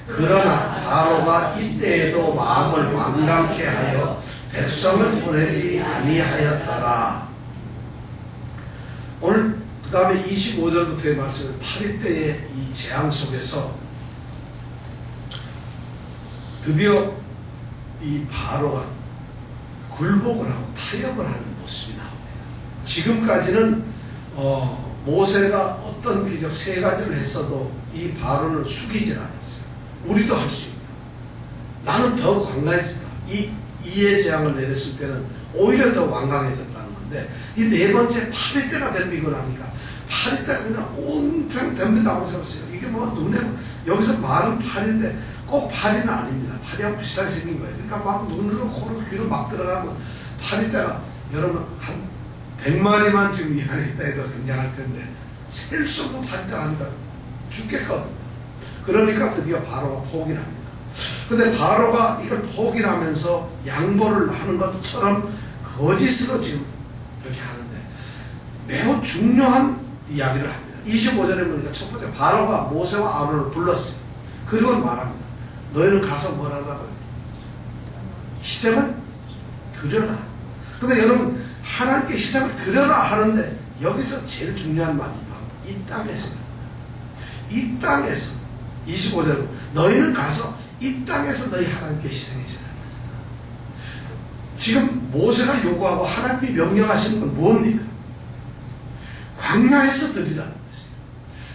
그러나 바로가 이때에도 마음을 완강케 하여 백성을 보내지 아니하였더라. 오늘 그 다음에 25절부터의 말씀은 8일 때의 이 재앙 속에서 드디어 이 바로가 굴복을 하고 타협을 하는 모습이 나옵니다. 지금까지는 모세가 어떤 기적 세 가지를 했어도 이 바로는 숙이질 않았어요. 우리도 할 수 있다. 나는 더 강해졌다. 이의 재앙을 내렸을 때는 오히려 더 완강해졌다는 건데, 이 네 번째 8일 때가 되고 나니까 8일 때가 그냥 온통 덤빈다고 생각했어요. 이게 뭐 눈에 여기서 말은 8인데 꼭 8이는 아닙니다. 8이하고 비슷하게 생긴 거예요. 그러니까 막 눈으로 코로 귀로 막 들어가고 8일 때가 여러분 한 100마리만 지금 이 안에 있다 해도 굉장할 텐데 셀 수 없는 8일 때가 아니라 죽겠거든요. 그러니까 드디어 바로가 포기를 합니다. 근데 바로가 이걸 포기를 하면서 양보를 하는 것처럼 거짓으로 지금 이렇게 하는데 매우 중요한 이야기를 합니다. 25절에 보니까 첫 번째 바로가 모세와 아론을 불렀어요. 그리고 말합니다. 너희는 가서 뭘 하라고요? 희생을 드려라. 근데 여러분 하나님께 희생을 드려라 하는데 여기서 제일 중요한 말이 바로 이 땅에서, 이 땅에서 25절로 너희는 가서 이 땅에서 너희 하나님께 희생의 제사를 드리라. 지금 모세가 요구하고 하나님이 명령하시는 건 뭡니까? 광야에서 드리라는 것이에요.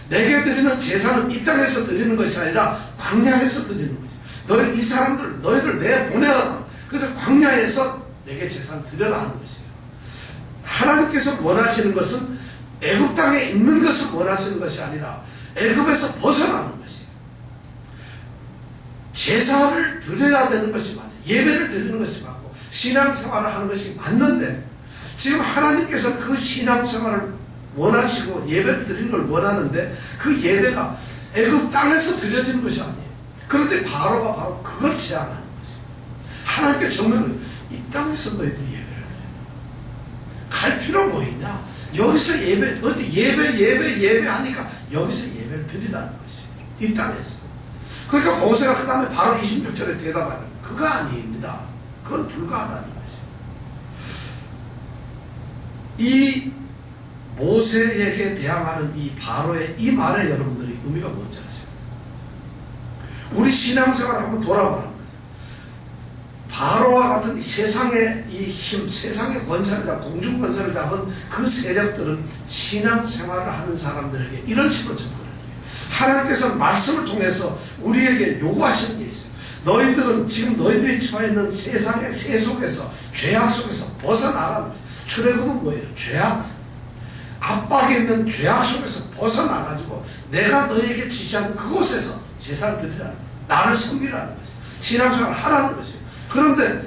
내게 드리는 제사는 이 땅에서 드리는 것이 아니라 광야에서 드리는 것이에요. 너희 이 사람들 너희를 내보내라. 그래서 광야에서 내게 제사를 드려라 하는 것이에요. 하나님께서 원하시는 것은 애굽 땅에 있는 것을 원하시는 것이 아니라 애굽에서 벗어나는 것이에요. 제사를 드려야 되는 것이 맞아요. 예배를 드리는 것이 맞고 신앙생활을 하는 것이 맞는데 지금 하나님께서 그 신앙생활을 원하시고 예배를 드리는 걸 원하는데 그 예배가 애굽 땅에서 드려지는 것이 아니에요. 그런데 바로가 바로 그걸 제안하는 것이에요. 하나님께 정면을 이 땅에서 너희들이 예배를 드려라. 갈 필요는 뭐 있냐? 여기서 예배, 너희들 예배 하니까 여기서 예배를 드리라는 것이에요. 이 땅에서. 그러니까 모세가 그 다음에 바로 26절에 대답하죠. 그거 아닙니다. 그건 불가하다는 것이에요. 이 모세에게 대항하는 이 바로의 이 말에 여러분들이 의미가 뭔지 아세요? 우리 신앙생활을 한번 돌아보라는 거예요. 바로와 같은 이 세상의 이 힘, 세상의 권세를 잡고 공중 권세를 잡은 그 세력들은 신앙생활을 하는 사람들에게 이런 식으로 접근해요. 하나님께서 말씀을 통해서 우리에게 요구하시는 게 있어요. 너희들은 지금 너희들이 처해 있는 세상의 세 속에서 죄악 속에서 벗어나라는 거예요. 출애굽은 뭐예요? 죄악, 압박에 있는 죄악 속에서 벗어나가지고 내가 너희에게 지시하는 그곳에서 제사를 드리라는 거예요. 나를 섬기라는 거죠. 신앙생활을 하라는 것이에요. 그런데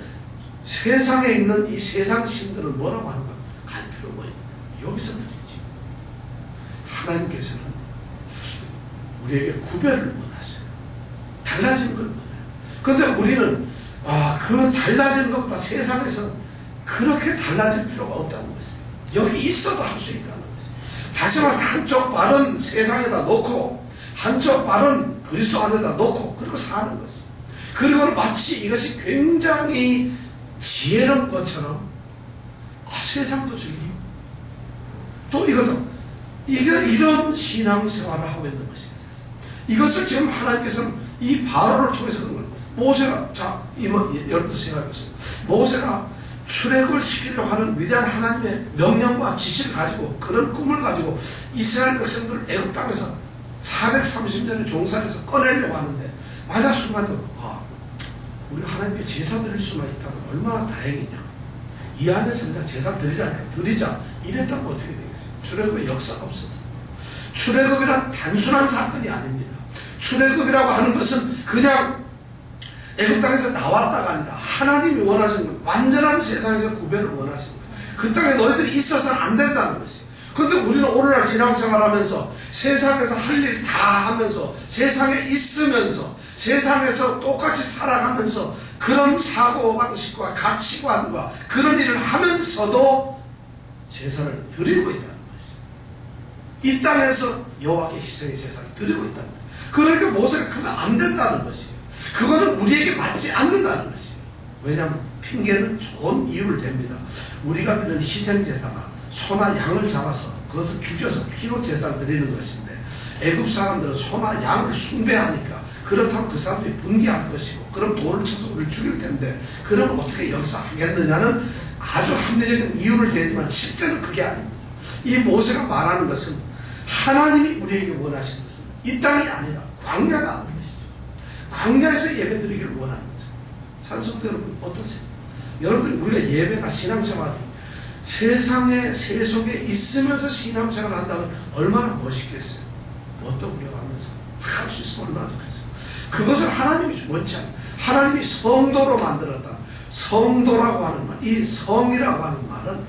세상에 있는 이 세상 신들은 뭐라고 하는 거예요? 갈 필요 뭐 있느냐? 여기서 드리지. 하나님께서는 우리에게 구별을 원하셔요. 달라지는 걸 원해요. 그런데 우리는 그 달라지는 것보다 세상에서는 그렇게 달라질 필요가 없다는 것이에요. 여기 있어도 할 수 있다는 것이에요. 다시 말해서 한쪽 발은 세상에다 놓고 한쪽 발은 그리스도 안에다 놓고 그리고 사는 것이에요. 그리고 마치 이것이 굉장히 지혜로운 것처럼 세상도 즐기고 또 이것도 이런 신앙생활을 하고 있는 것이에요. 이것을 지금 하나님께서는 이 바로를 통해서 그런 거예요. 모세가 여러분들 생각해보세요. 모세가 출애굽을 시키려고 하는 위대한 하나님의 명령과 지시를 가지고 그런 꿈을 가지고 이스라엘 백성들을 애굽 땅에서 430년의 종살이에서 꺼내려고 하는데 만약 순간적으로 우리가 하나님께 제사 드릴 수만 있다면 얼마나 다행이냐. 이 안에서 그냥 제사 드리자 이랬다면 어떻게 되겠어요? 출애굽의 역사가 없었죠. 출애굽이란 단순한 사건이 아닙니다. 출애굽이라고 하는 것은 그냥 애굽 땅에서 나왔다가 아니라 하나님이 원하시는 것, 완전한 세상에서 구별을 원하시는 거예요. 그 땅에 너희들이 있어서는 안 된다는 것이에요. 그런데 우리는 오늘날 신앙생활 하면서 세상에서 할 일 다 하면서 세상에 있으면서 세상에서 똑같이 살아가면서 그런 사고방식과 가치관과 그런 일을 하면서도 제사를 드리고 있다는 것이죠. 이 땅에서 여호와께 희생의 제사를 드리고 있다는 거예요. 그러니까 모세가 그거 안 된다는 것이에요. 그거는 우리에게 맞지 않는다는 것이에요. 왜냐하면 핑계는 좋은 이유를 댑니다. 우리가 드리는 희생제사가 소나 양을 잡아서 그것을 죽여서 피로 제사를 드리는 것인데, 애굽 사람들은 소나 양을 숭배하니까 그렇다면 그 사람들이 분개할 것이고, 그럼 돌을 쳐서 우리를 죽일 텐데 그럼 어떻게 여기서 하겠느냐는 아주 합리적인 이유를 대지만 실제는 그게 아닙니다. 이 모세가 말하는 것은 하나님이 우리에게 원하시는 것은 이 땅이 아니라 광야가 하는 것이죠. 광야에서 예배 드리기를 원하는 거죠. 사랑성도 여러분 어떠세요? 여러분들이 우리가 예배나 신앙생활이 세상의 세속에 있으면서 신앙생활을 한다면 얼마나 멋있겠어요. 뭣도 우려하면서 할 수 있으면 얼마나 좋겠어요. 그것을 하나님이 원치 않아요. 하나님이 성도로 만들었다. 성도라고 하는 말, 이 성이라고 하는 말은,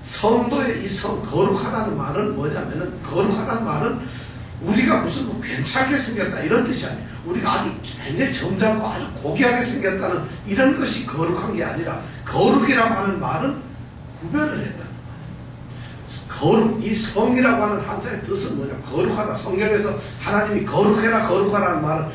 성도의 이 성, 거룩하다는 말은 뭐냐면은, 거룩하다는 말은 우리가 무슨 뭐 괜찮게 생겼다 이런 뜻이 아니에요. 우리가 아주 굉장히 점잖고 아주 고귀하게 생겼다는 이런 것이 거룩한 게 아니라, 거룩이라고 하는 말은 구별을 했다는 말이에요. 거룩, 이 성이라고 하는 한자의 뜻은 뭐냐? 거룩하다. 성경에서 하나님이 거룩해라 거룩하라는 말은,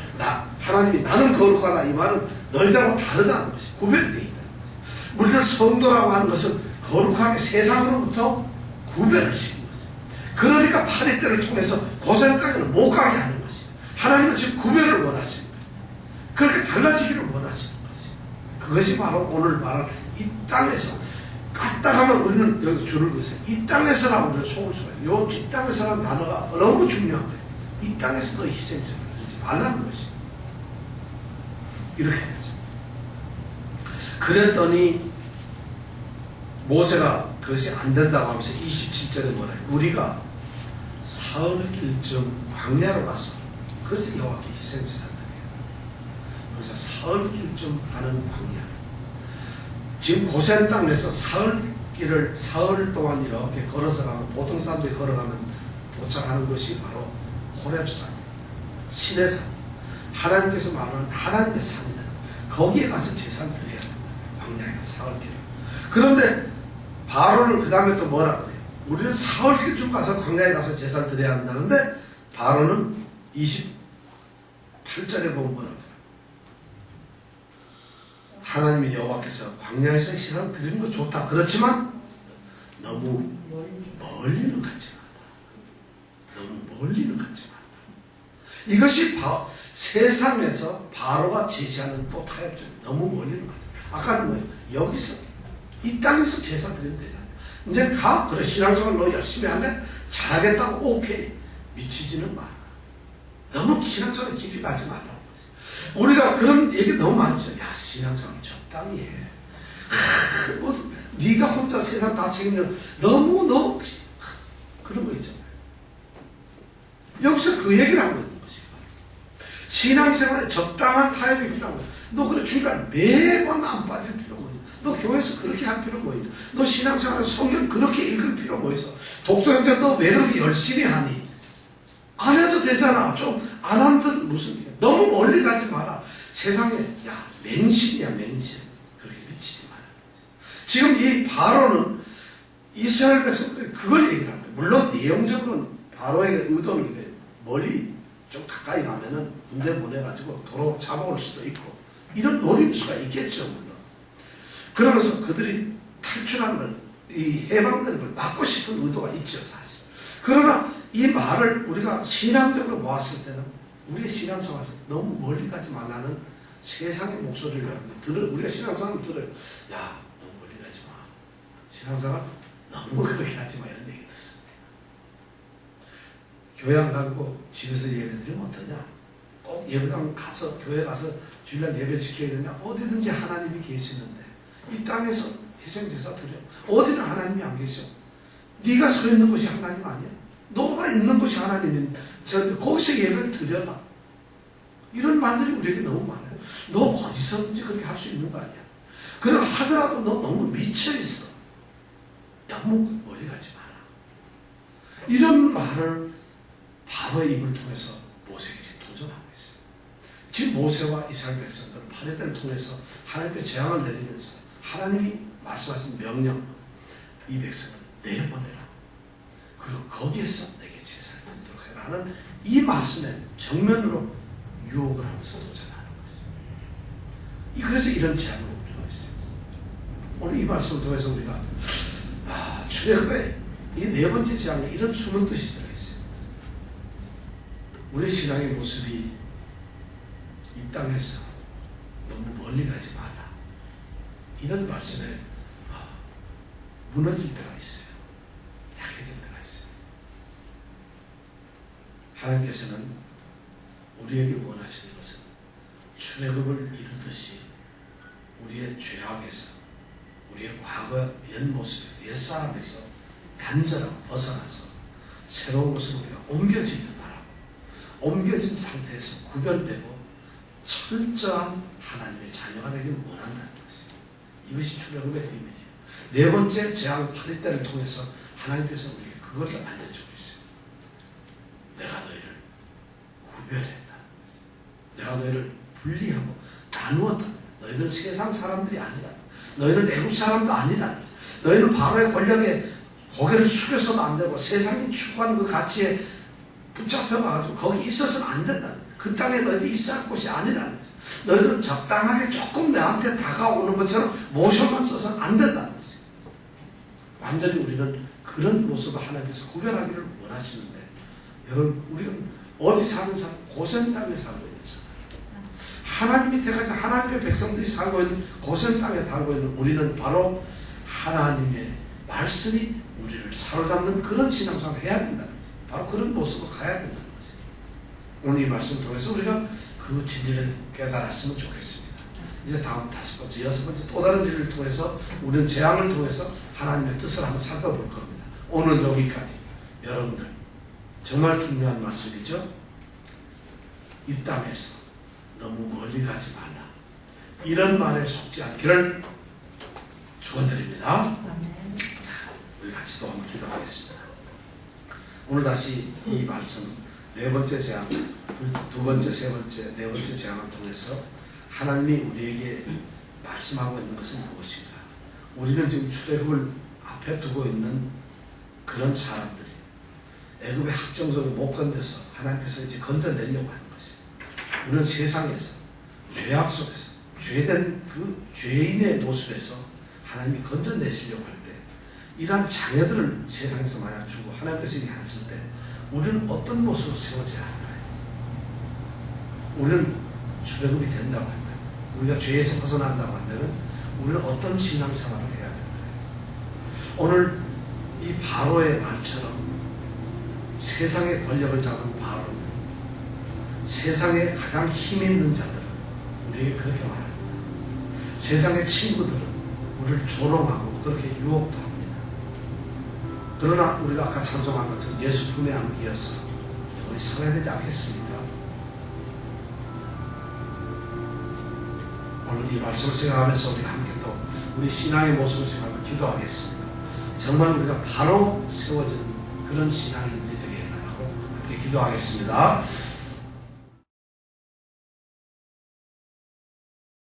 하나님이 나는 거룩하다 이 말은 너희들하고 다르다는 것이 구별되어 있다는 것이. 우리를 성도라고 하는 것은 거룩하게 세상으로부터 구별을 시키는 것이에요. 그러니까 파리떼를 통해서 고센 땅에는 못 가게 하는 것이에요. 하나님은 지금 구별을 원하시는 거예요. 그렇게 달라지기를 원하시는 것이에요. 그것이 바로 오늘 말한 이 땅에서 까딱하면 우리는 여기 줄을 그으세요. 이 땅에서라고 우리는 속을 수가 있어요. 이 땅에서라는 단어가 너무 중요한 거예요. 이 땅에서 너 희생제를 드리지 말라는 것이에요. 이렇게 했죠. 그랬더니 모세가 그것이 안 된다고 하면서 27절에 뭐라 해요? 우리가 사흘길쯤 광야로 가서 그것을 여호와께 희생제사를 드리겠다. 여기서 사흘길쯤 가는 광야. 지금 고센 땅에서 사흘 동안 이렇게 걸어서 가면, 보통 사람들이 걸어가면 도착하는 것이 바로 호렙산, 신의 산, 하나님께서 말하는 하나님의 산이다. 거기에 가서 제사를 드려야 된다. 광야에 가서 사흘길. 그런데 바로는 그 다음에 또 뭐라 그래요? 우리는 사흘길쯤 가서 광야에 가서 제사를 드려야 한다는데, 바로는 28절에 보면 뭐라 그래요? 하나님이 여호와께서 광야에서 희생을 드리는 거 좋다. 그렇지만 너무 멀리는 가지 마라. 너무 멀리는 가지 마라. 이것이 세상에서 바로가 제시하는 또 타협점이 너무 멀리는 가지 마라. 아까는 뭐예요? 여기서 이 땅에서 제사 드리면 되잖아요. 이제 가. 그래, 신앙생활 너 열심히 할래? 잘하겠다고. 오케이. 미치지는 마라. 너무 신앙생활에 깊이 가지 말라고. 우리가 그런 얘기 너무 많죠. 야, 신앙생활 적당히 해. 무슨 네가 혼자 세상 다 책임져. 너무 그런 거 있잖아요. 여기서 그 얘기를 하고 있는 것이 신앙생활에 적당한 타협이 필요한 거야. 너 그래 주일날 매번 안 빠질 필요 뭐 있냐? 너 교회에서 그렇게 할 필요 뭐 있냐? 너 신앙생활에서 성경 그렇게 읽을 필요 뭐 있어? 독도형제 너 왜 그렇게 열심히 하니? 안 해도 되잖아. 좀 안 한 듯 무슨 일이야. 너무 멀리 가지 마라. 세상에 야 맨신이야 맨신. 그렇게 미치지 마라. 지금 이 바로는 이스라엘 백성들이 그걸 얘기를 합니다. 물론 내용적으로는 바로의 의도는 이게 멀리 좀 가까이 가면은 군대 보내가지고 도로 잡아올 수도 있고 이런 노림수가 있겠죠. 물론. 그러면서 그들이 탈출하는 걸, 이 해방되는 걸 막고 싶은 의도가 있죠 사실. 그러나 이 말을 우리가 신앙적으로 보았을 때는 우리의 신앙생활에서 너무 멀리 가지 말라는 세상의 목소리를 여러분들 우리가 신앙생활을 들어요. 야, 너무 멀리 가지 마. 신앙생활 너무 그렇게 하지 마. 이런 얘기 듣습니다. 교회 안 가고 집에서 예배 드리면 어떠냐? 꼭 예배당 가서 교회 가서 주일날 예배 지켜야 되냐? 어디든지 하나님이 계시는데 이 땅에서 희생제사 드려. 어디는 하나님이 안 계셔. 네가 서 있는 곳이 하나님 아니야? 너가 있는 곳이 하나님인, 거기서 예배를 드려라. 이런 말들이 우리에게 너무 많아요. 너 어디서든지 그렇게 할 수 있는 거 아니야. 그러나 하더라도 너 너무 미쳐있어. 너무 멀리 가지 마라. 이런 말을 바로의 입을 통해서 모세에게 도전하고 있어요. 특히 모세와 이스라엘 백성들은 파레들을 통해서 하나님께 재앙을 내리면서 하나님이 말씀하신 명령, 이 백성을 내보내라. 그리고 거기에서 내게 제사를 드리도록 해라 하는 이 말씀에 정면으로 유혹을 하면서 도전하는 것이죠. 그래서 이런 제안을 우리가 있어요. 오늘 이 말씀을 통해서 우리가 출애굽의 이 네 번째 제안에 이런 숨은 뜻이 들어있어요. 우리 신앙의 모습이 이 땅에서 너무 멀리 가지 마라. 이런 말씀에 무너질 때가 있어요. 약해질 때가 있어요. 하나님께서는 우리에게 원하시는 것은 출애굽을 이루듯이 우리의 죄악에서, 우리의 과거 옛 모습에서, 옛 사람에서 단절하고 벗어나서 새로운 곳으로 우리가 옮겨지길 바라고, 옮겨진 상태에서 구별되고 철저한 하나님의 자녀가 되길 원한다는 것이에요. 이것이 출애굽의 비밀이에요. 네 번째 재앙 파리떼를 통해서 하나님께서 우리에게 그것을 알려주고 있어요. 내가 너희를 구별했다. 내가 너희를 분리하고 나누었다. 너희들은 세상 사람들이 아니라, 너희는 애국 사람도 아니라, 너희는 바로의 권력에 고개를 숙여서도 안 되고 세상이 추구하는 그 가치에 붙잡혀가지고 거기 있어서는 안 된다. 그 땅에 너희들이 있어야 할 곳이 아니라는 거죠. 너희들은 적당하게 조금 내한테 다가오는 것처럼 모션만 써서는 안 된다는 거죠. 완전히 우리는 그런 모습을 하나님께서 구별하기를 원하시는데, 여러분, 우리는 어디 사는 사람? 고센 땅에 살고 있는 사람. 하나님 밑에 가서 하나님의 백성들이 살고 있는 고센 땅에 살고 있는 우리는 바로 하나님의 말씀이 우리를 사로잡는 그런 신앙생활을 해야 된다는 거죠. 바로 그런 모습으로 가야 된다는 거죠. 오늘 이 말씀을 통해서 우리가 그 진리를 깨달았으면 좋겠습니다. 이제 다음 다섯 번째, 여섯 번째 또 다른 진리를 통해서 우리는 재앙을 통해서 하나님의 뜻을 한번 살펴볼 겁니다. 오늘 여기까지. 여러분들 정말 중요한 말씀이죠. 이 땅에서 너무 멀리 가지 말라. 이런 말에 속지 않기를 축원드립니다. 자, 우리 같이 또 한번 기도하겠습니다. 오늘 다시 이 말씀, 네 번째 재앙, 두 번째, 세 번째, 네 번째 재앙을 통해서 하나님이 우리에게 말씀하고 있는 것은 무엇인가? 우리는 지금 출애굽을 앞에 두고 있는 그런 사람들이 애굽의 학정적으로 못 건져서 하나님께서 이제 건져내려고 하는 것이에요. 우리는 세상에서, 죄악 속에서, 죄된 그 죄인의 모습에서 하나님이 건져내시려고 할 때, 이러한 장애들을 세상에서 만약 주고 하나님께서 이렇게 했을 때 우리는 어떤 모습으로 세워져야 할까요? 우리는 출애굽이 된다고 한다면, 우리가 죄에서 벗어난다고 한다면 우리는 어떤 신앙생활을 해야 될까요? 오늘 이 바로의 말처럼 세상의 권력을 잡은 바로는, 세상에 가장 힘 있는 자들은 우리에게 그렇게 말합니다. 세상의 친구들은 우리를 조롱하고 그렇게 유혹도 합니다. 그러나 우리가 아까 찬송한 것처럼 예수 품에 안기어서 영원히 살아야 되지 않겠습니까? 오늘 이 말씀을 생각하면서 우리가 함께 또 우리 신앙의 모습을 생각하며 기도하겠습니다. 정말 우리가 바로 세워지는 그런 신앙인들이 되게 해달라고 함께 기도하겠습니다.